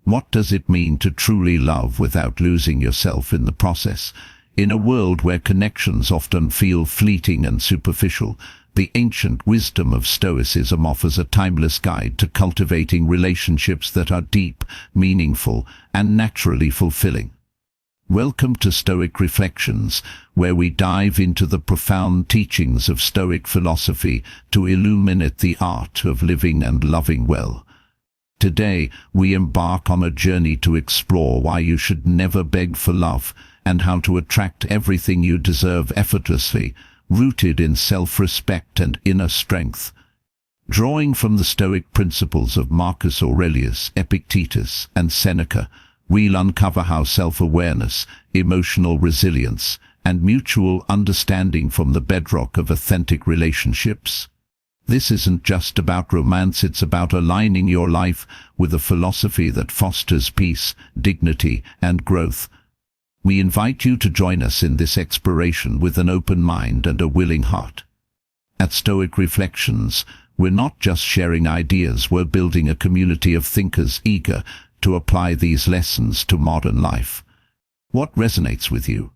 What does it mean to truly love without losing yourself in the process? In a world where connections often feel fleeting and superficial, the ancient wisdom of Stoicism offers a timeless guide to cultivating relationships that are deep, meaningful, and naturally fulfilling. Welcome to Stoic Reflections, where we dive into the profound teachings of Stoic philosophy to illuminate the art of living and loving well. Today, we embark on a journey to explore why you should never beg for love and how to attract everything you deserve effortlessly, rooted in self-respect and inner strength. Drawing from the Stoic principles of Marcus Aurelius, Epictetus, and Seneca, we'll uncover how self-awareness, emotional resilience, and mutual understanding form the bedrock of authentic relationships. This isn't just about romance, it's about aligning your life with a philosophy that fosters peace, dignity, and growth. We invite you to join us in this exploration with an open mind and a willing heart. At Stoic Reflections, we're not just sharing ideas, we're building a community of thinkers eager to apply these lessons to modern life. What resonates with you?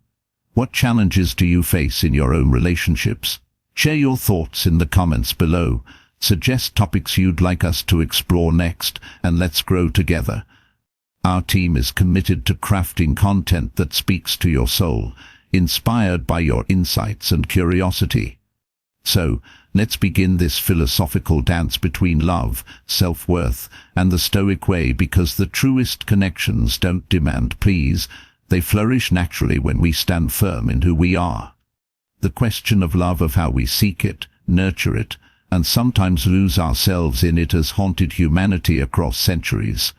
What challenges do you face in your own relationships? Share your thoughts in the comments below. Suggest topics you'd like us to explore next, and let's grow together. Our team is committed to crafting content that speaks to your soul, inspired by your insights and curiosity. So, let's begin this philosophical dance between love, self-worth, and the Stoic way, because the truest connections don't demand pleas, they flourish naturally when we stand firm in who we are. The question of love, of how we seek it, nurture it, and sometimes lose ourselves in it, has haunted humanity across centuries.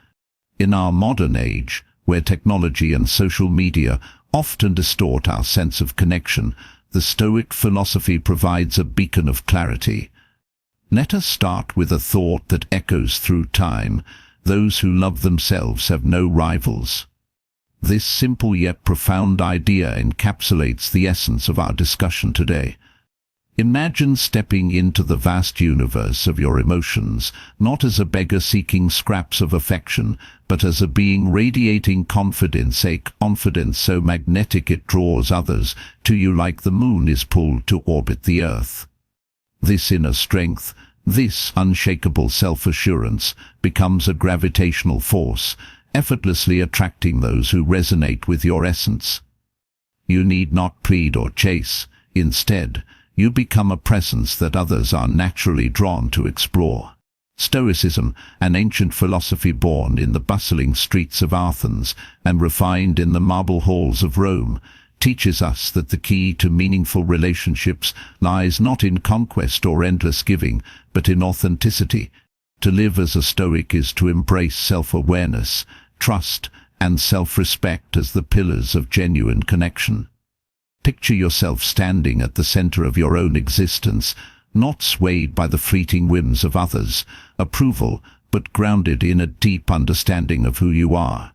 In our modern age, where technology and social media often distort our sense of connection, the Stoic philosophy provides a beacon of clarity. Let us start with a thought that echoes through time: those who love themselves have no rivals. This simple yet profound idea encapsulates the essence of our discussion today. Imagine stepping into the vast universe of your emotions, not as a beggar seeking scraps of affection, but as a being radiating confidence, a confidence so magnetic it draws others to you like the moon is pulled to orbit the earth. This inner strength, this unshakable self-assurance, becomes a gravitational force, effortlessly attracting those who resonate with your essence. You need not plead or chase. Instead, you become a presence that others are naturally drawn to explore. Stoicism, an ancient philosophy born in the bustling streets of Athens and refined in the marble halls of Rome, teaches us that the key to meaningful relationships lies not in conquest or endless giving, but in authenticity. To live as a Stoic is to embrace self-awareness, trust, and self-respect as the pillars of genuine connection. Picture yourself standing at the center of your own existence, not swayed by the fleeting whims of others' approval, but grounded in a deep understanding of who you are.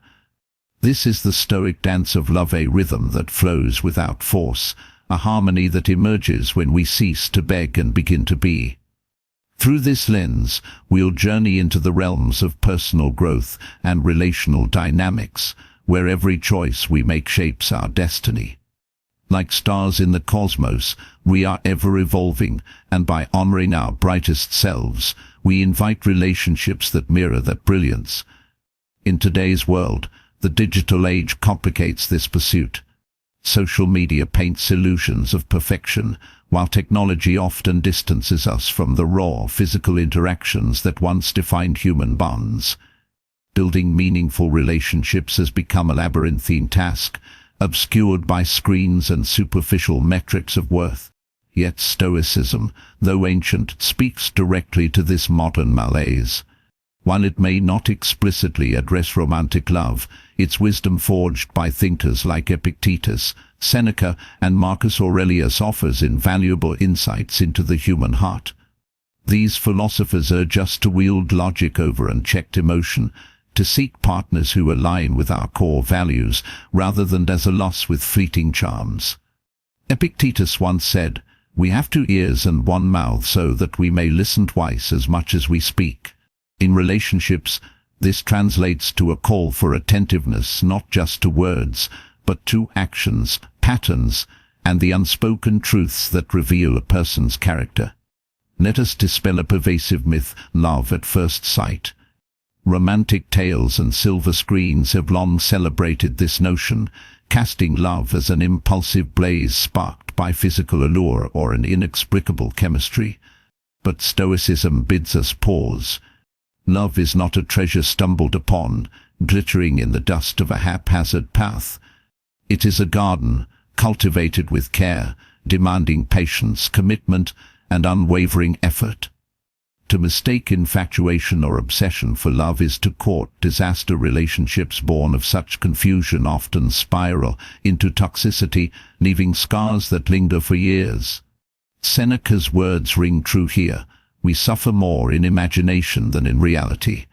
This is the Stoic dance of love, a rhythm that flows without force, a harmony that emerges when we cease to beg and begin to be. Through this lens, we'll journey into the realms of personal growth and relational dynamics, where every choice we make shapes our destiny. Like stars in the cosmos, we are ever evolving, and by honoring our brightest selves, we invite relationships that mirror that brilliance. In today's world, the digital age complicates this pursuit. Social media paints illusions of perfection, while technology often distances us from the raw physical interactions that once defined human bonds. Building meaningful relationships has become a labyrinthine task, obscured by screens and superficial metrics of worth. Yet Stoicism, though ancient, speaks directly to this modern malaise. While it may not explicitly address romantic love, its wisdom, forged by thinkers like Epictetus, Seneca, and Marcus Aurelius, offers invaluable insights into the human heart. These philosophers urge us to wield logic over unchecked emotion, to seek partners who align with our core values, rather than dazzle us with fleeting charms. Epictetus once said, "We have 2 ears and 1 mouth so that we may listen twice as much as we speak." In relationships, This translates to a call for attentiveness not just to words, but to actions, patterns, and the unspoken truths that reveal a person's character. Let us dispel a pervasive myth, love at first sight. Romantic tales and silver screens have long celebrated this notion, casting love as an impulsive blaze sparked by physical allure or an inexplicable chemistry. But Stoicism bids us pause. Love is not a treasure stumbled upon, glittering in the dust of a haphazard path. It is a garden, cultivated with care, demanding patience, commitment, and unwavering effort. To mistake infatuation or obsession for love is to court disaster. Relationships born of such confusion often spiral into toxicity, leaving scars that linger for years. Seneca's words ring true here. We suffer more in imagination than in reality.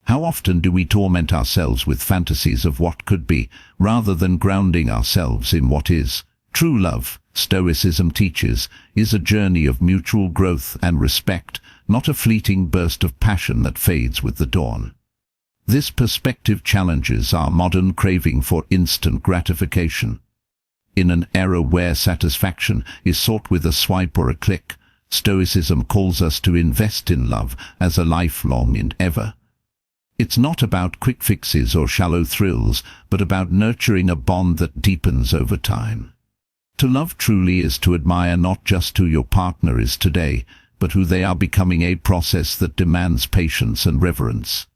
How often do we torment ourselves with fantasies of what could be, rather than grounding ourselves in what is? True love, Stoicism teaches, is a journey of mutual growth and respect, not a fleeting burst of passion that fades with the dawn. This perspective challenges our modern craving for instant gratification. In an era where satisfaction is sought with a swipe or a click, Stoicism calls us to invest in love as a lifelong endeavor. It's not about quick fixes or shallow thrills, but about nurturing a bond that deepens over time. To love truly is to admire not just who your partner is today, but who they are becoming, a process that demands patience and reverence.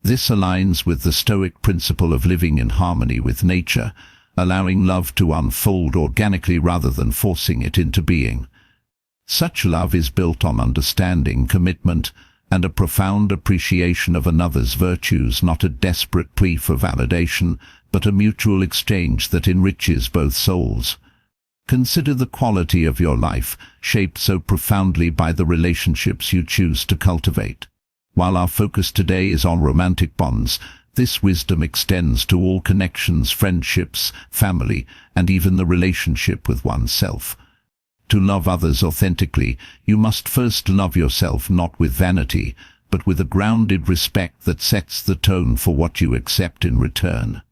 This aligns with the Stoic principle of living in harmony with nature, allowing love to unfold organically rather than forcing it into being. Such love is built on understanding, commitment, and a profound appreciation of another's virtues, not a desperate plea for validation, but a mutual exchange that enriches both souls. Consider the quality of your life, shaped so profoundly by the relationships you choose to cultivate. While our focus today is on romantic bonds, this wisdom extends to all connections, friendships, family, and even the relationship with oneself. To love others authentically, you must first love yourself, not with vanity, but with a grounded respect that sets the tone for what you accept in return.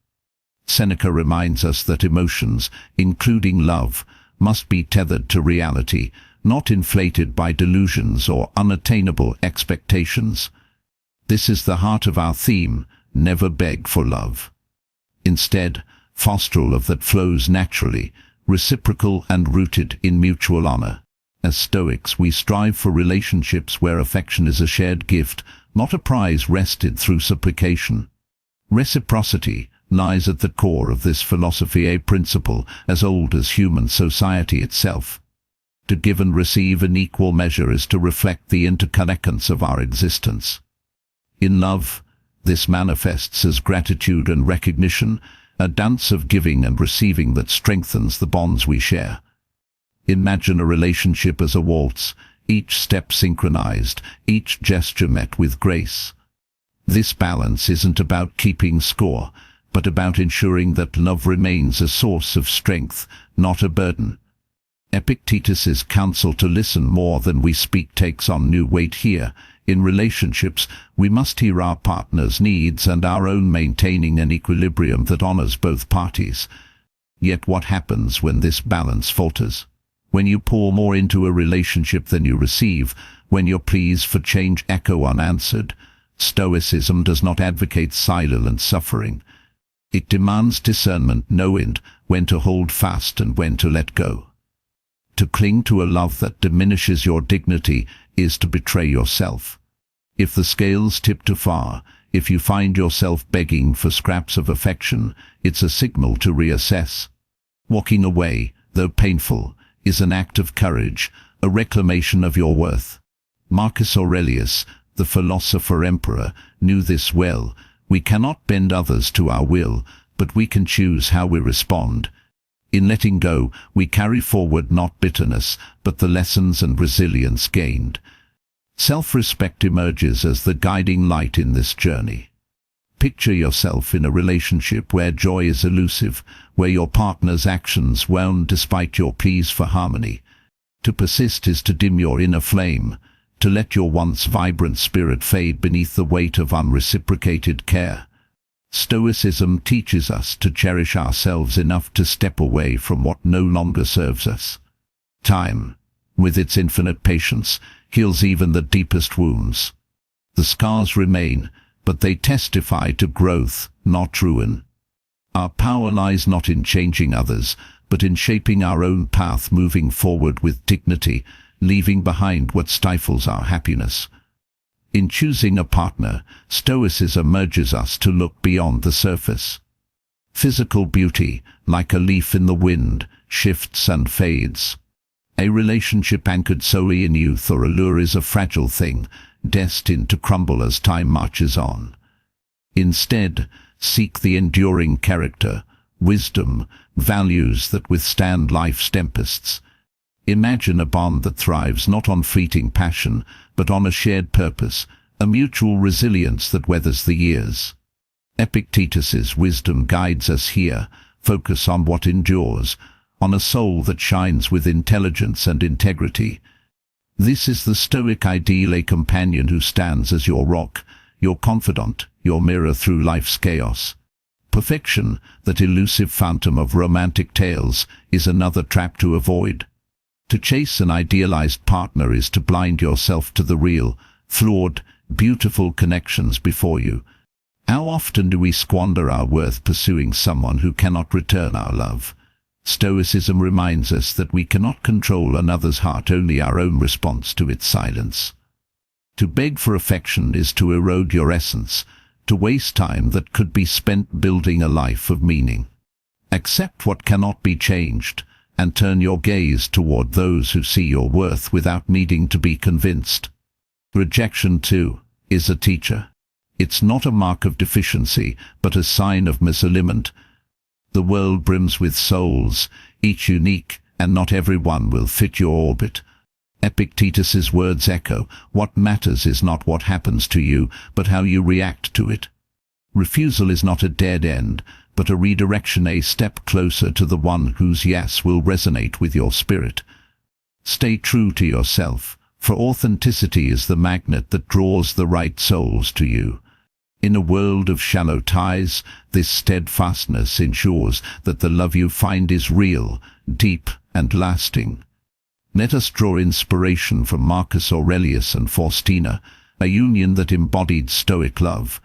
Seneca reminds us that emotions, including love, must be tethered to reality, not inflated by delusions or unattainable expectations. This is the heart of our theme, never beg for love. Instead, foster love that flows naturally, reciprocal and rooted in mutual honor. As Stoics, we strive for relationships where affection is a shared gift, not a prize wrested through supplication. Reciprocity lies at the core of this philosophy, a principle as old as human society itself. To give and receive in equal measure is to reflect the interconnectedness of our existence. In love, this manifests as gratitude and recognition, a dance of giving and receiving that strengthens the bonds we share. Imagine a relationship as a waltz, each step synchronized, each gesture met with grace. This balance isn't about keeping score, but about ensuring that love remains a source of strength, not a burden. Epictetus's counsel to listen more than we speak takes on new weight here. In relationships, we must hear our partner's needs and our own, maintaining an equilibrium that honors both parties. Yet what happens when this balance falters? When you pour more into a relationship than you receive, when your pleas for change echo unanswered? Stoicism does not advocate silent suffering. It demands discernment, knowing when to hold fast and when to let go. To cling to a love that diminishes your dignity is to betray yourself. If the scales tip too far, if you find yourself begging for scraps of affection, it's a signal to reassess. Walking away, though painful, is an act of courage, a reclamation of your worth. Marcus Aurelius, the philosopher-emperor, knew this well. We cannot bend others to our will, but we can choose how we respond. In letting go, we carry forward not bitterness, but the lessons and resilience gained. Self-respect emerges as the guiding light in this journey. Picture yourself in a relationship where joy is elusive, where your partner's actions wound despite your pleas for harmony. To persist is to dim your inner flame. to let your once vibrant spirit fade beneath the weight of unreciprocated care. Stoicism teaches us to cherish ourselves enough to step away from what no longer serves us. Time, with its infinite patience, heals even the deepest wounds. The scars remain, but they testify to growth, not ruin. Our power lies not in changing others, but in shaping our own path, moving forward with dignity, leaving behind what stifles our happiness. In choosing a partner, Stoicism urges us to look beyond the surface. Physical beauty, like a leaf in the wind, shifts and fades. A relationship anchored solely in youth or allure is a fragile thing, destined to crumble as time marches on. Instead, seek the enduring character, wisdom, values that withstand life's tempests. Imagine a bond that thrives not on fleeting passion, but on a shared purpose, a mutual resilience that weathers the years. Epictetus's wisdom guides us here. Focus on what endures, on a soul that shines with intelligence and integrity. This is the Stoic ideal, a companion who stands as your rock, your confidant, your mirror through life's chaos. Perfection, that elusive phantom of romantic tales, is another trap to avoid. To chase an idealized partner is to blind yourself to the real, flawed, beautiful connections before you. How often do we squander our worth pursuing someone who cannot return our love? Stoicism reminds us that we cannot control another's heart, only our own response to its silence. To beg for affection is to erode your essence, to waste time that could be spent building a life of meaning. Accept what cannot be changed, and turn your gaze toward those who see your worth without needing to be convinced. Rejection, too, is a teacher. It's not a mark of deficiency, but a sign of misalignment. The world brims with souls, each unique, and not everyone will fit your orbit. Epictetus's words echo, "What matters is not what happens to you, but how you react to it." Refusal is not a dead end, but a redirection, a step closer to the one whose yes will resonate with your spirit. Stay true to yourself, for authenticity is the magnet that draws the right souls to you. In a world of shallow ties, this steadfastness ensures that the love you find is real, deep, and lasting. Let us draw inspiration from Marcus Aurelius and Faustina, a union that embodied Stoic love.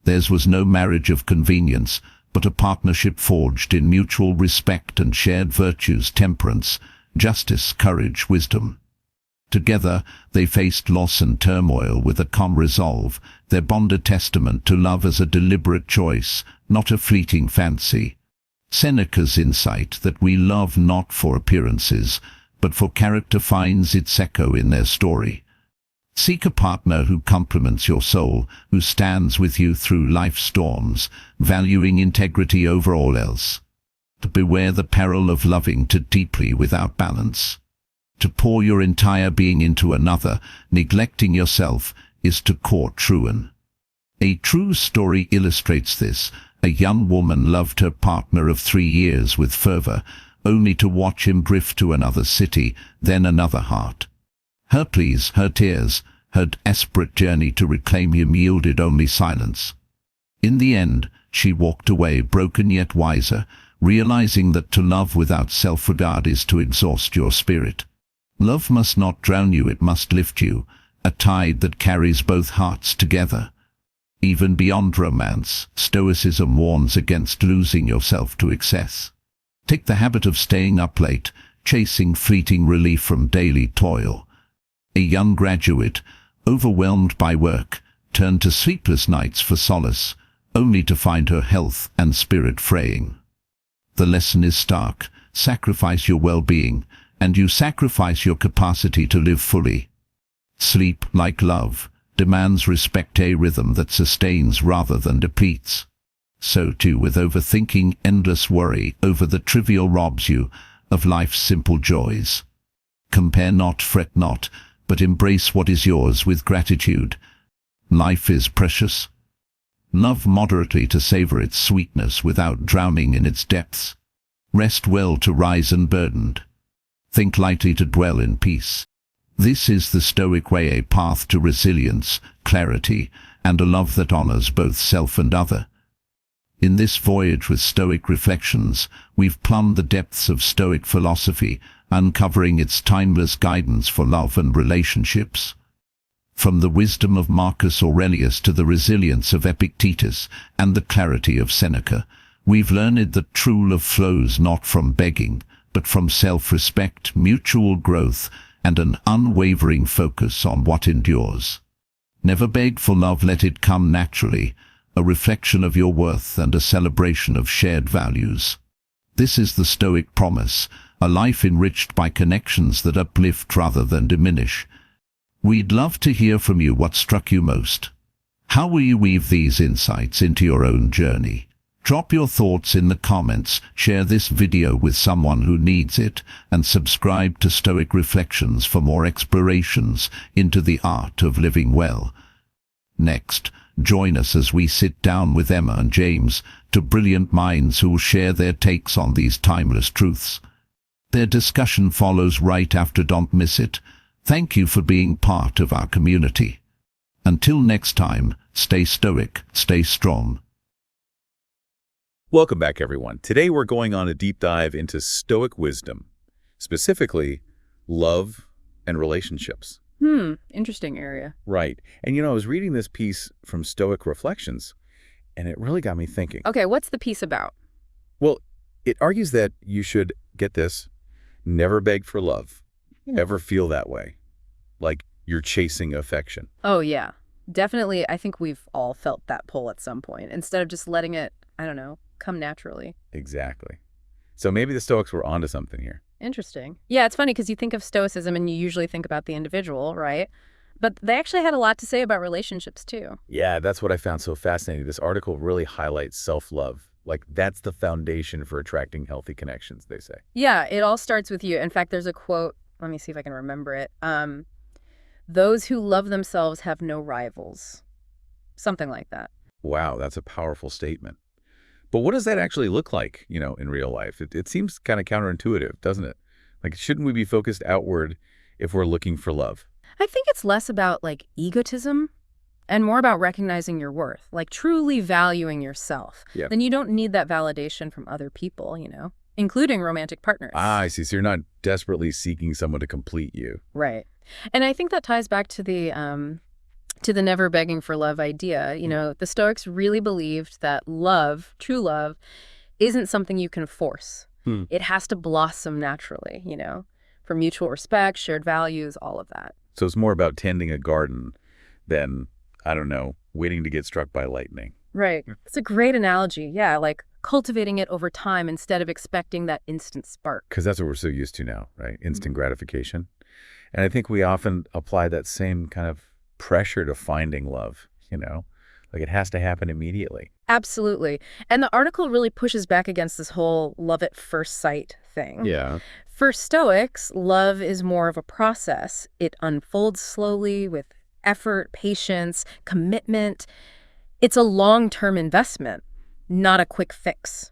Theirs was no marriage of convenience, but a partnership forged in mutual respect and shared virtues: temperance, justice, courage, wisdom. Together, they faced loss and turmoil with a calm resolve, their bond a testament to love as a deliberate choice, not a fleeting fancy. Seneca's insight that we love not for appearances, but for character finds its echo in their story. Seek a partner who complements your soul, who stands with you through life's storms, valuing integrity over all else. To beware the peril of loving too deeply without balance. To pour your entire being into another, neglecting yourself, is to court ruin. A true story illustrates this. A young woman loved her partner of 3 years with fervor, only to watch him drift to another city, then another heart. Her pleas, her tears, her desperate journey to reclaim him yielded only silence. In the end, she walked away broken yet wiser, realizing that to love without self-regard is to exhaust your spirit. Love must not drown you, it must lift you, a tide that carries both hearts together. Even beyond romance, Stoicism warns against losing yourself to excess. Take the habit of staying up late, chasing fleeting relief from daily toil. A young graduate, overwhelmed by work, turned to sleepless nights for solace, only to find her health and spirit fraying. The lesson is stark: sacrifice your well-being, and you sacrifice your capacity to live fully. Sleep, like love, demands respect, a rhythm that sustains rather than depletes. So too with overthinking, endless worry over the trivial robs you of life's simple joys. Compare not, fret not, but embrace what is yours with gratitude. Life is precious. Love moderately to savor its sweetness without drowning in its depths. Rest well to rise unburdened. Think lightly to dwell in peace. This is the Stoic way, a path to resilience, clarity, and a love that honors both self and other. In this voyage with Stoic reflections, we've plumbed the depths of Stoic philosophy, uncovering its timeless guidance for love and relationships. From the wisdom of Marcus Aurelius to the resilience of Epictetus and the clarity of Seneca, we've learned that true love flows not from begging, but from self-respect, mutual growth, and an unwavering focus on what endures. Never beg for love, let it come naturally, a reflection of your worth and a celebration of shared values. This is the Stoic promise, a life enriched by connections that uplift rather than diminish. We'd love to hear from you what struck you most. How will you weave these insights into your own journey? Drop your thoughts in the comments, share this video with someone who needs it, and subscribe to Stoic Reflections for more explorations into the art of living well. Next, join us as we sit down with Emma and James, two brilliant minds who will share their takes on these timeless truths. Their discussion follows right after. Don't miss it. Thank you for being part of our community. Until next time, stay stoic, stay strong. Welcome back, everyone. Today we're going on a deep dive into Stoic wisdom, specifically love and relationships. Interesting area. Right. And I was reading this piece from Stoic Reflections, and it really got me thinking. Okay, what's the piece about? Well, it argues that you should, get this, never beg for love, ever feel that way, like you're chasing affection. Oh, yeah. Definitely, I think we've all felt that pull at some point, instead of just letting it, I don't know, come naturally. Exactly. So maybe the Stoics were onto something here. Interesting. Yeah, it's funny because you think of Stoicism and you usually think about the individual, right? But they actually had a lot to say about relationships, too. Yeah, that's what I found so fascinating. This article really highlights self-love. Like, that's the foundation for attracting healthy connections, they say. Yeah, it all starts with you. In fact, there's a quote, let me see if I can remember it. Those who love themselves have no rivals. Something like that. Wow, that's a powerful statement. But what does that actually look like, in real life? It seems kind of counterintuitive, doesn't it? Like, shouldn't we be focused outward if we're looking for love? I think it's less about, egotism and more about recognizing your worth, truly valuing yourself. Yeah. Then you don't need that validation from other people, including romantic partners. Ah, I see. So you're not desperately seeking someone to complete you. Right. And I think that ties back to the never begging for love idea. The Stoics really believed that love, true love, isn't something you can force. It has to blossom naturally, for mutual respect, shared values, all of that. So it's more about tending a garden than, I don't know, waiting to get struck by lightning. Right. It's a great analogy. Yeah, like cultivating it over time instead of expecting that instant spark. Because that's what we're so used to now, right? Instant gratification. And I think we often apply that same kind of pressure to finding love, like it has to happen immediately. Absolutely. And the article really pushes back against this whole love at first sight thing. Yeah. For Stoics, love is more of a process. It unfolds slowly with effort, patience, commitment. It's a long-term investment, not a quick fix.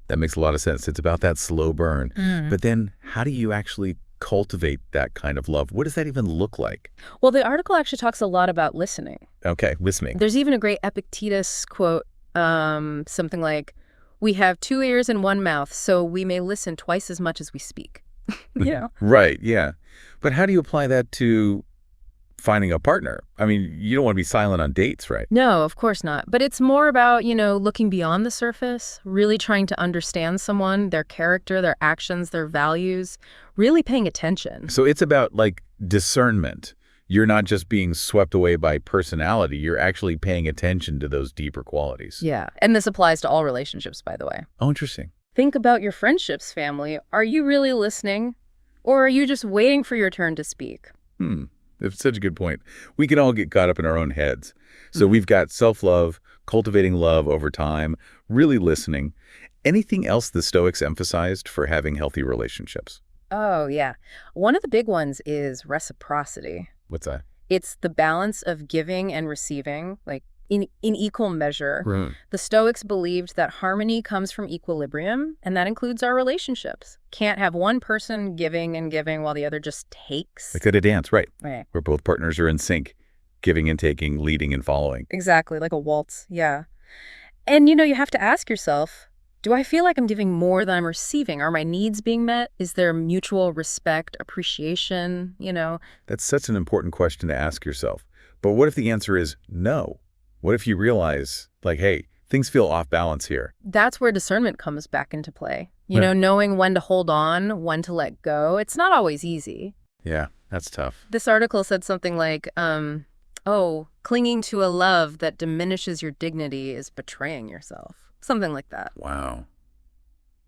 That makes a lot of sense. It's about that slow burn. But then how do you actually cultivate that kind of love? What does that even look like? Well, the article actually talks a lot about listening. Okay, listening. There's even a great Epictetus quote, something like, "We have 2 ears and 1 mouth, so we may listen twice as much as we speak." Right, yeah. But how do you apply that to finding a partner? I mean, you don't want to be silent on dates, right? No, of course not. But it's more about, looking beyond the surface, really trying to understand someone, their character, their actions, their values, really paying attention. So it's about discernment. You're not just being swept away by personality. You're actually paying attention to those deeper qualities. Yeah. And this applies to all relationships, by the way. Oh, interesting. Think about your friendships, family. Are you really listening? Or are you just waiting for your turn to speak? That's such a good point. We can all get caught up in our own heads. So we've got self-love, cultivating love over time, really listening. Anything else the Stoics emphasized for having healthy relationships? Oh, yeah. One of the big ones is reciprocity. What's that? It's the balance of giving and receiving, in equal measure. Right. The Stoics believed that harmony comes from equilibrium, and that includes our relationships. Can't have one person giving and giving while the other just takes. Like at a dance, right? Right. Where both partners are in sync, giving and taking, leading and following. Exactly, like a waltz, yeah. And, you have to ask yourself, do I feel like I'm giving more than I'm receiving? Are my needs being met? Is there mutual respect, appreciation, That's such an important question to ask yourself. But what if the answer is no? What if you realize, like, hey, things feel off balance here? That's where discernment comes back into play. Right. Knowing when to hold on, when to let go. It's not always easy. Yeah, that's tough. This article said something like, clinging to a love that diminishes your dignity is betraying yourself. Something like that. Wow.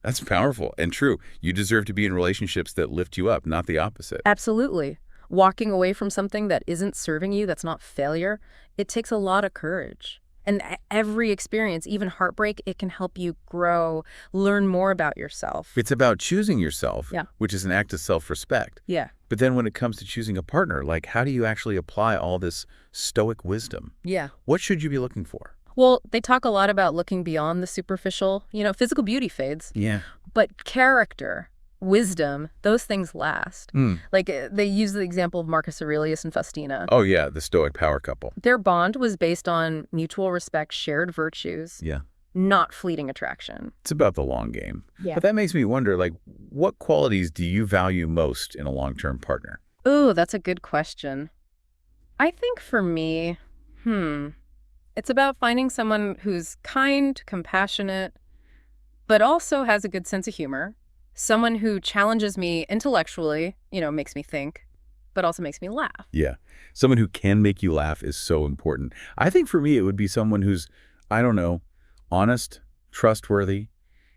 That's powerful and true. You deserve to be in relationships that lift you up, not the opposite. Absolutely. Walking away from something that isn't serving you, that's not failure, it takes a lot of courage. And every experience, even heartbreak, it can help you grow, learn more about yourself. It's about choosing yourself, Yeah. which is an act of self-respect. Yeah. But then when it comes to choosing a partner, like, how do you actually apply all this Stoic wisdom? Yeah. What should you be looking for? Well, they talk a lot about looking beyond the superficial. Physical beauty fades, Yeah. but character, wisdom, those things last. Like they use the example of Marcus Aurelius and Faustina. Oh, yeah, the Stoic power couple. Their bond was based on mutual respect, shared virtues, Yeah. not fleeting attraction. It's about the long game. Yeah. But that makes me wonder, like, what qualities do you value most in a long-term partner? Ooh, that's a good question. I think for me, it's about finding someone who's kind, compassionate, but also has a good sense of humor. Someone who challenges me intellectually, makes me think, but also makes me laugh. Yeah. Someone who can make you laugh is so important. I think for me, it would be someone who's, I don't know, honest, trustworthy,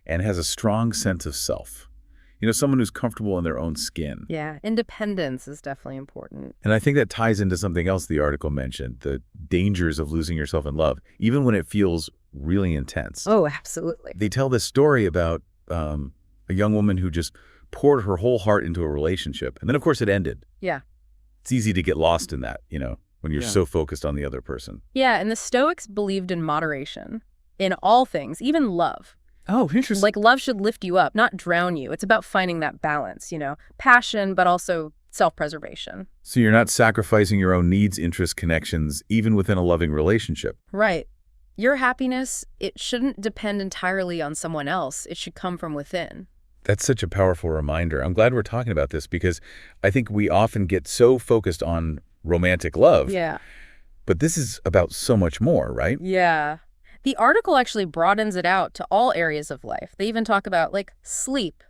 and has a strong sense of self. Someone who's comfortable in their own skin. Yeah, independence is definitely important. And I think that ties into something else the article mentioned, the dangers of losing yourself in love, even when it feels really intense. Oh, absolutely. They tell this story about a young woman who just poured her whole heart into a relationship. And then, of course, it ended. Yeah. It's easy to get lost in that, when you're Yeah. so focused on the other person. Yeah, and the Stoics believed in moderation in all things, even love. Oh, interesting. Like love should lift you up, not drown you. It's about finding that balance, passion, but also self-preservation. So you're not sacrificing your own needs, interests, connections, even within a loving relationship. Right. Your happiness, it shouldn't depend entirely on someone else. It should come from within. That's such a powerful reminder. I'm glad we're talking about this because I think we often get so focused on romantic love. Yeah. But this is about so much more, right? Yeah. The article actually broadens it out to all areas of life. They even talk about sleep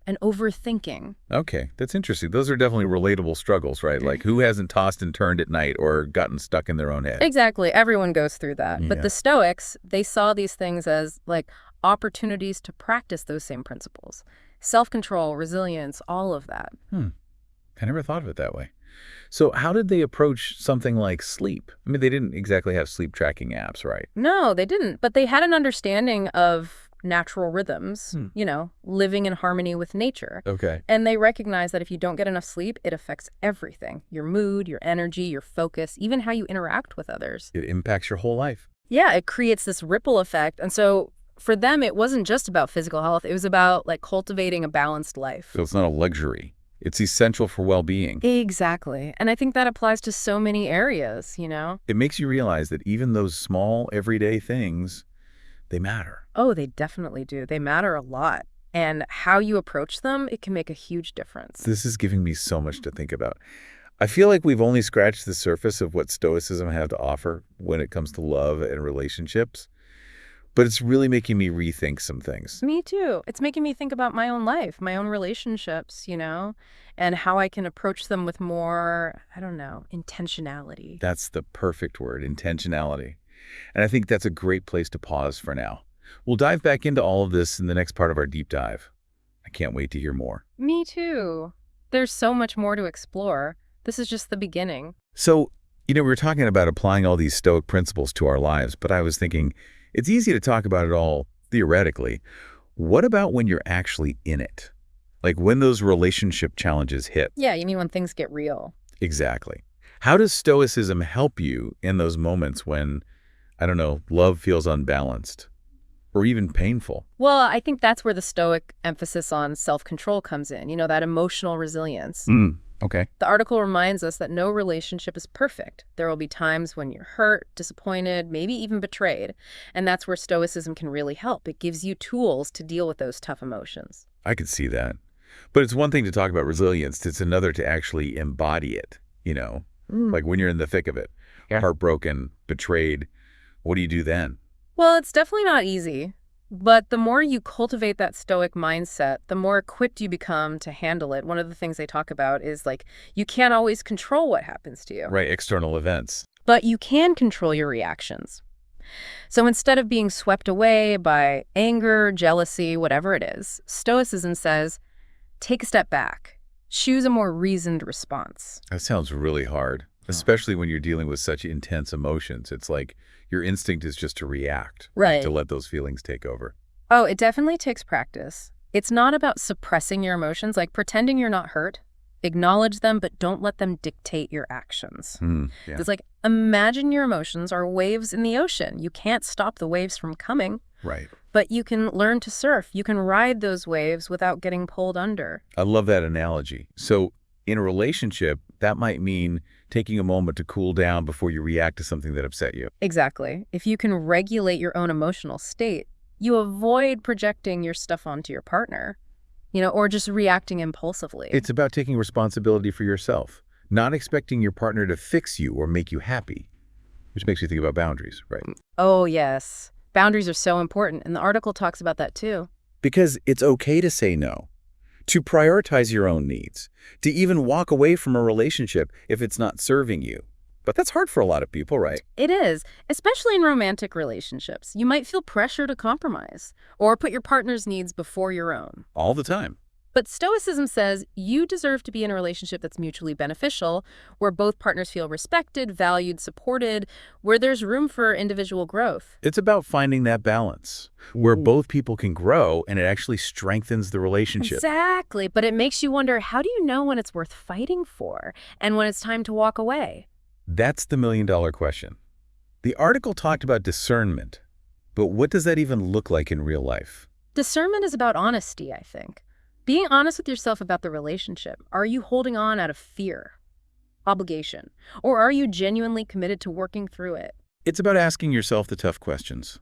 and overthinking. Okay, that's interesting. Those are definitely relatable struggles, right? Like who hasn't tossed and turned at night or gotten stuck in their own head? Exactly. Everyone goes through that. Yeah. But the Stoics, they saw these things as opportunities to practice those same principles. Self-control, resilience, all of that. I never thought of it that way. So how did they approach something like sleep? I mean, they didn't exactly have sleep tracking apps, right? No, they didn't. But they had an understanding of natural rhythms, living in harmony with nature. Okay. And they recognize that if you don't get enough sleep, it affects everything. Your mood, your energy, your focus, even how you interact with others. It impacts your whole life. Yeah, it creates this ripple effect. And so for them, it wasn't just about physical health. It was about cultivating a balanced life. So it's not a luxury. It's essential for well-being. Exactly. And I think that applies to so many areas, It makes you realize that even those small, everyday things, they matter. Oh, they definitely do. They matter a lot. And how you approach them, it can make a huge difference. This is giving me so much to think about. I feel like we've only scratched the surface of what Stoicism has to offer when it comes to love and relationships. But it's really making me rethink some things. Me too. It's making me think about my own life, my own relationships, and how I can approach them with more, intentionality. That's the perfect word, intentionality. And I think that's a great place to pause for now. We'll dive back into all of this in the next part of our deep dive. I can't wait to hear more. Me too. There's so much more to explore. This is just the beginning. So, we were talking about applying all these Stoic principles to our lives, but I was thinking, it's easy to talk about it all theoretically. What about when you're actually in it? Like when those relationship challenges hit? Yeah, you mean when things get real. Exactly. How does Stoicism help you in those moments when I don't know, love feels unbalanced or even painful. Well, I think that's where the Stoic emphasis on self-control comes in, that emotional resilience. Okay. The article reminds us that no relationship is perfect. There will be times when you're hurt, disappointed, maybe even betrayed. And that's where Stoicism can really help. It gives you tools to deal with those tough emotions. I could see that. But it's one thing to talk about resilience. It's another to actually embody it, like when you're in the thick of it, heartbroken, betrayed. What do you do then? Well, it's definitely not easy. But the more you cultivate that Stoic mindset, the more equipped you become to handle it. One of the things they talk about is you can't always control what happens to you. Right, external events. But you can control your reactions. So instead of being swept away by anger, jealousy, whatever it is, Stoicism says, take a step back. Choose a more reasoned response. That sounds really hard, especially when you're dealing with such intense emotions. It's like your instinct is just to react, right? To let those feelings take over. Oh, it definitely takes practice. It's not about suppressing your emotions, like pretending you're not hurt. Acknowledge them, but don't let them dictate your actions. It's like, imagine your emotions are waves in the ocean. You can't stop the waves from coming. Right. But you can learn to surf. You can ride those waves without getting pulled under. I love that analogy. So in a relationship, that might mean taking a moment to cool down before you react to something that upset you. Exactly. If you can regulate your own emotional state, you avoid projecting your stuff onto your partner, or just reacting impulsively. It's about taking responsibility for yourself, not expecting your partner to fix you or make you happy, which makes me think about boundaries, right? Oh, yes. Boundaries are so important, and the article talks about that too. Because it's okay to say no, to prioritize your own needs, to even walk away from a relationship if it's not serving you. But that's hard for a lot of people, right? It is, especially in romantic relationships. You might feel pressure to compromise or put your partner's needs before your own. All the time. But Stoicism says you deserve to be in a relationship that's mutually beneficial, where both partners feel respected, valued, supported, where there's room for individual growth. It's about finding that balance, where both people can grow and it actually strengthens the relationship. Exactly, but it makes you wonder, how do you know when it's worth fighting for and when it's time to walk away? That's the million-dollar question. The article talked about discernment, but what does that even look like in real life? Discernment is about honesty, I think. Being honest with yourself about the relationship. Are you holding on out of fear, obligation, or are you genuinely committed to working through it? It's about asking yourself the tough questions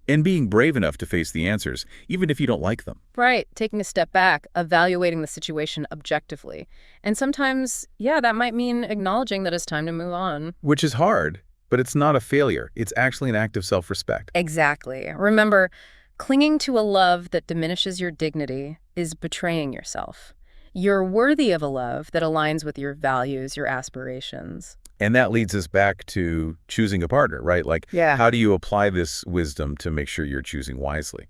and being brave enough to face the answers, even if you don't like them. Right. Taking a step back, evaluating the situation objectively. And sometimes, that might mean acknowledging that it's time to move on. Which is hard, but it's not a failure. It's actually an act of self-respect. Exactly. Remember, clinging to a love that diminishes your dignity is betraying yourself. You're worthy of a love that aligns with your values, your aspirations. And that leads us back to choosing a partner, right? How do you apply this wisdom to make sure you're choosing wisely?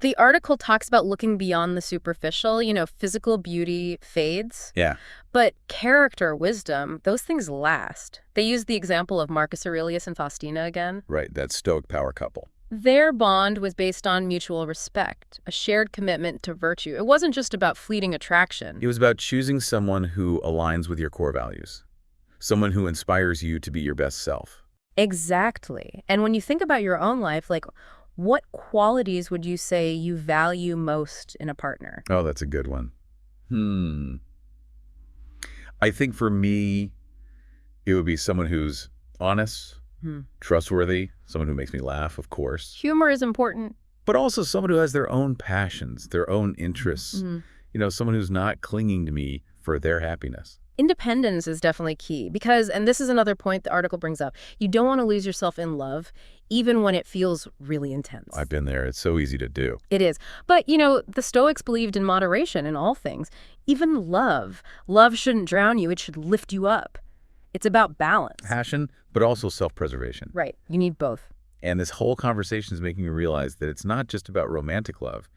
The article talks about looking beyond the superficial. Physical beauty fades. Yeah. But character, wisdom, those things last. They use the example of Marcus Aurelius and Faustina again. Right, that Stoic power couple. Their bond was based on mutual respect, a shared commitment to virtue. It wasn't just about fleeting attraction. It was about choosing someone who aligns with your core values. Someone who inspires you to be your best self. Exactly. And when you think about your own life, what qualities would you say you value most in a partner? Oh, that's a good one. I think for me, it would be someone who's honest, trustworthy, someone who makes me laugh, of course. Humor is important. But also someone who has their own passions, their own interests. Someone who's not clinging to me for their happiness. Independence is definitely key because, and this is another point the article brings up, you don't want to lose yourself in love, even when it feels really intense. I've been there. It's so easy to do. It is. But, the Stoics believed in moderation in all things. Even love. Love shouldn't drown you. It should lift you up. It's about balance. Passion, but also self-preservation. Right. You need both. And this whole conversation is making me realize that it's not just about romantic love.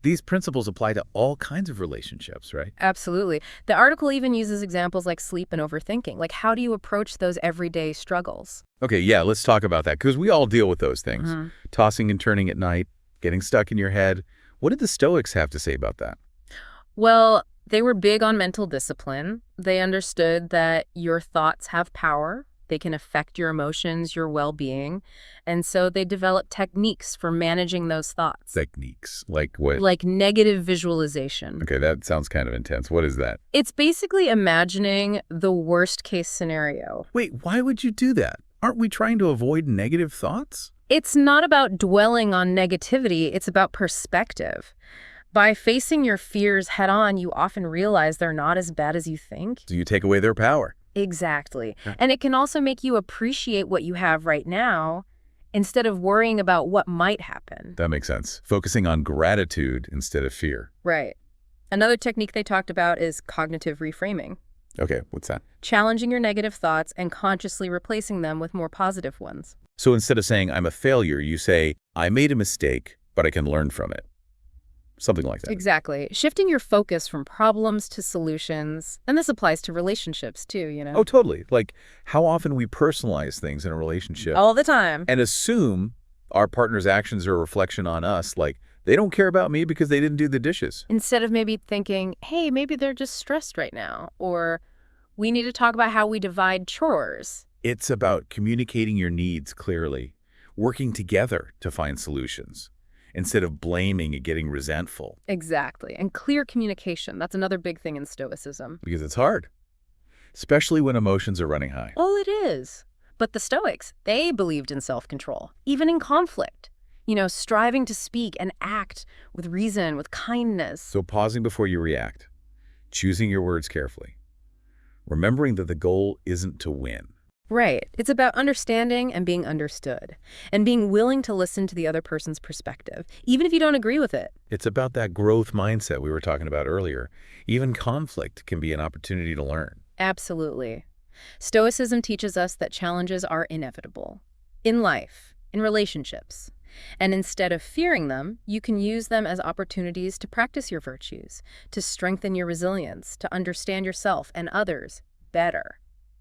These principles apply to all kinds of relationships, right? Absolutely. The article even uses examples like sleep and overthinking. How do you approach those everyday struggles? Okay, yeah, let's talk about that, because we all deal with those things. Tossing and turning at night, getting stuck in your head. What did the Stoics have to say about that? Well, they were big on mental discipline. They understood that your thoughts have power, They can affect your emotions, your well-being. And so they develop techniques for managing those thoughts. Techniques? Like what? Like negative visualization. Okay, that sounds kind of intense. What is that? It's basically imagining the worst-case scenario. Wait, why would you do that? Aren't we trying to avoid negative thoughts? It's not about dwelling on negativity, it's about perspective. By facing your fears head-on, you often realize they're not as bad as you think. So you take away their power. Exactly. And it can also make you appreciate what you have right now instead of worrying about what might happen. That makes sense. Focusing on gratitude instead of fear. Right. Another technique they talked about is cognitive reframing. Okay, what's that? Challenging your negative thoughts and consciously replacing them with more positive ones. So instead of saying, I'm a failure, you say, I made a mistake, but I can learn from it. Something like that. Exactly. Shifting your focus from problems to solutions. And this applies to relationships too, you know? Oh, totally. Like how often we personalize things in a relationship. All the time. And assume our partner's actions are a reflection on us. Like they don't care about me because they didn't do the dishes. Instead of maybe thinking, hey, maybe they're just stressed right now. Or we need to talk about how we divide chores. It's about communicating your needs clearly, working together to find solutions, instead of blaming and getting resentful. Exactly. And clear communication. That's another big thing in Stoicism. Because it's hard, especially when emotions are running high. Oh, it is. But the Stoics, they believed in self-control, even in conflict. You know, striving to speak and act with reason, with kindness. So pausing before you react, choosing your words carefully, remembering that the goal isn't to win. Right. It's about understanding and being understood, and being willing to listen to the other person's perspective, even if you don't agree with it. It's about that growth mindset we were talking about earlier. Even conflict can be an opportunity to learn. Absolutely. Stoicism teaches us that challenges are inevitable in life, in relationships. And instead of fearing them, you can use them as opportunities to practice your virtues, to strengthen your resilience, to understand yourself and others better.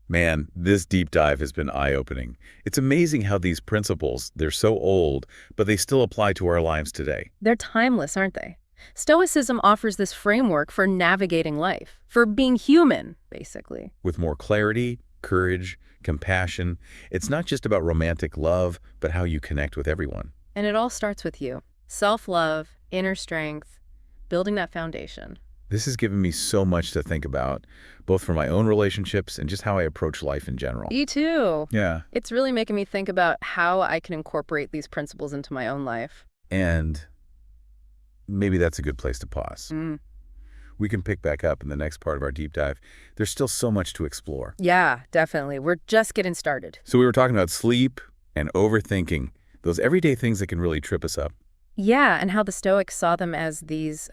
Man, this deep dive has been eye-opening. It's amazing how these principles, they're so old, but they still apply to our lives today. They're timeless, aren't they? Stoicism offers this framework for navigating life, for being human, basically. With more clarity, courage, compassion, it's not just about romantic love, but how you connect with everyone. And it all starts with you. Self-love, inner strength, building that foundation. This has given me so much to think about, both for my own relationships and just how I approach life in general. Me too. Yeah. It's really making me think about how I can incorporate these principles into my own life. And maybe that's a good place to pause. We can pick back up in the next part of our deep dive. There's still so much to explore. Yeah, definitely. We're just getting started. So we were talking about sleep and overthinking, those everyday things that can really trip us up. Yeah, and how the Stoics saw them as these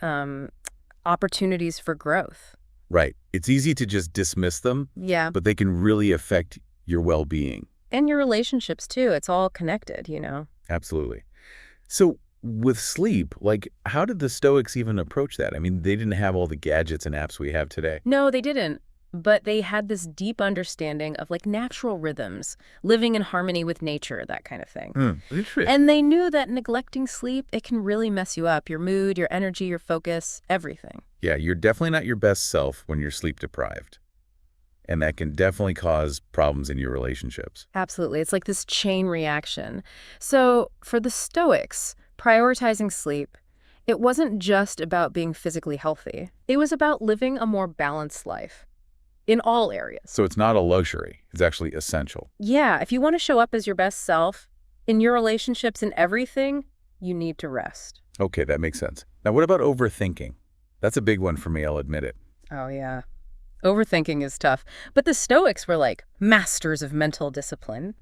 opportunities for growth. Right. It's easy to just dismiss them, Yeah. but they can really affect your well-being. And your relationships too. It's all connected, you know. Absolutely. So with sleep, like how did the Stoics even approach that? I mean, they didn't have all the gadgets and apps we have today. No, they didn't. But they had this deep understanding of like natural rhythms, living in harmony with nature, that kind of thing. Interesting. And they knew that neglecting sleep, it can really mess you up, your mood, your energy, your focus, everything. Yeah, you're definitely not your best self when you're sleep deprived. And that can definitely cause problems in your relationships. Absolutely. It's like this chain reaction. So for the Stoics, prioritizing sleep, it wasn't just about being physically healthy. It was about living a more balanced life in all areas. So it's not a luxury. It's actually essential. Yeah, if you want to show up as your best self in your relationships and everything, you need to rest. Okay, that makes sense. Now, what about overthinking? That's a big one for me, I'll admit it. Oh, yeah. Overthinking is tough. But the Stoics were like masters of mental discipline.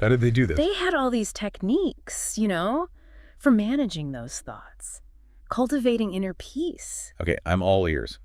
How did they do this? They had all these techniques, you know, for managing those thoughts, cultivating inner peace. Okay, I'm all ears.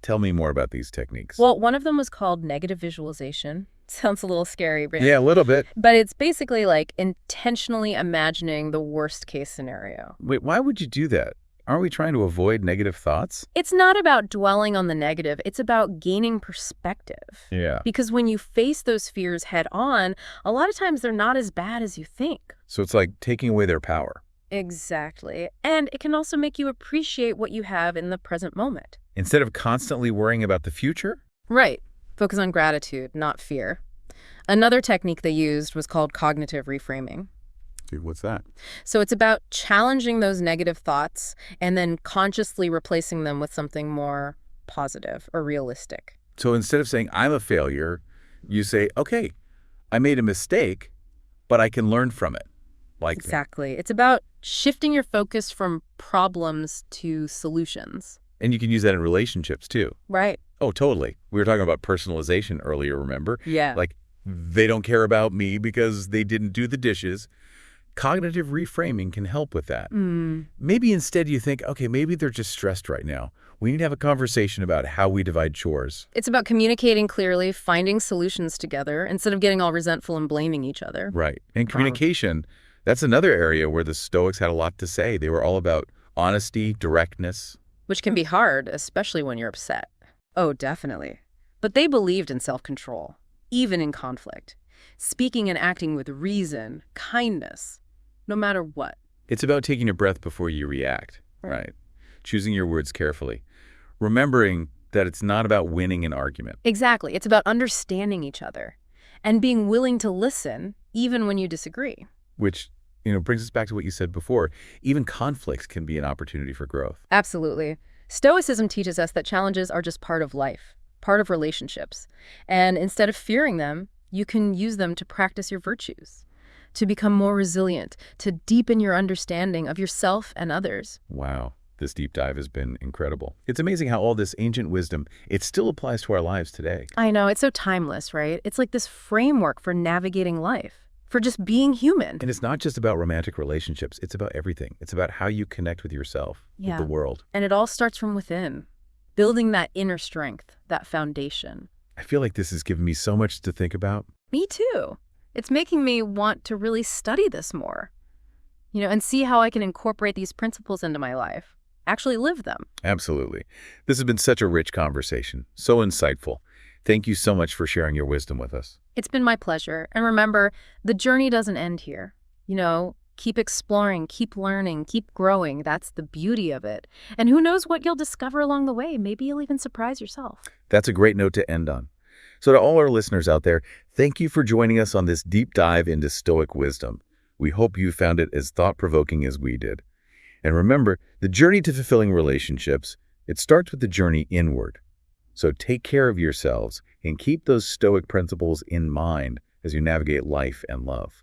Tell me more about these techniques. Well, one of them was called negative visualization. Sounds a little scary, but yeah, a little bit. But it's basically like intentionally imagining the worst case scenario. Wait, why would you do that? Aren't we trying to avoid negative thoughts? It's not about dwelling on the negative. It's about gaining perspective. Yeah. Because when you face those fears head on, a lot of times they're not as bad as you think. So it's like taking away their power. Exactly. And it can also make you appreciate what you have in the present moment. Instead of constantly worrying about the future? Right. Focus on gratitude, not fear. Another technique they used was called cognitive reframing. Dude, what's that? So it's about challenging those negative thoughts and then consciously replacing them with something more positive or realistic. So instead of saying, I'm a failure, you say, okay, I made a mistake, but I can learn from it. Like Exactly. It's about shifting your focus from problems to solutions. And you can use that in relationships too. Right. Oh, totally. We were talking about personalization earlier, remember? Yeah. Like, they don't care about me because they didn't do the dishes. Cognitive reframing can help with that. Maybe instead you think, okay, maybe they're just stressed right now. We need to have a conversation about how we divide chores. It's about communicating clearly, finding solutions together, instead of getting all resentful and blaming each other. Right. And communication, that's another area where the Stoics had a lot to say. They were all about honesty, directness. Which can be hard, especially when you're upset. Oh, definitely. But they believed in self-control, even in conflict. Speaking and acting with reason, kindness, no matter what. It's about taking a breath before you react, right? Choosing your words carefully. Remembering that it's not about winning an argument. Exactly. It's about understanding each other and being willing to listen even when you disagree. Which, brings us back to what you said before. Even conflicts can be an opportunity for growth. Absolutely. Stoicism teaches us that challenges are just part of life, part of relationships. And instead of fearing them, you can use them to practice your virtues, to become more resilient, to deepen your understanding of yourself and others. Wow. This deep dive has been incredible. It's amazing how all this ancient wisdom, it still applies to our lives today. I know, it's so timeless, right? It's like this framework for navigating life, for just being human. And it's not just about romantic relationships. It's about everything. It's about how you connect with yourself, with the world. And it all starts from within, building that inner strength, that foundation. I feel like this has given me so much to think about. Me too. It's making me want to really study this more, and see how I can incorporate these principles into my life, actually live them. Absolutely. This has been such a rich conversation, so insightful. Thank you so much for sharing your wisdom with us. It's been my pleasure. And remember, the journey doesn't end here. Keep exploring, keep learning, keep growing. That's the beauty of it. And who knows what you'll discover along the way. Maybe you'll even surprise yourself. That's a great note to end on. So to all our listeners out there, thank you for joining us on this deep dive into Stoic wisdom. We hope you found it as thought-provoking as we did. And remember, the journey to fulfilling relationships, it starts with the journey inward. So take care of yourselves and keep those Stoic principles in mind as you navigate life and love.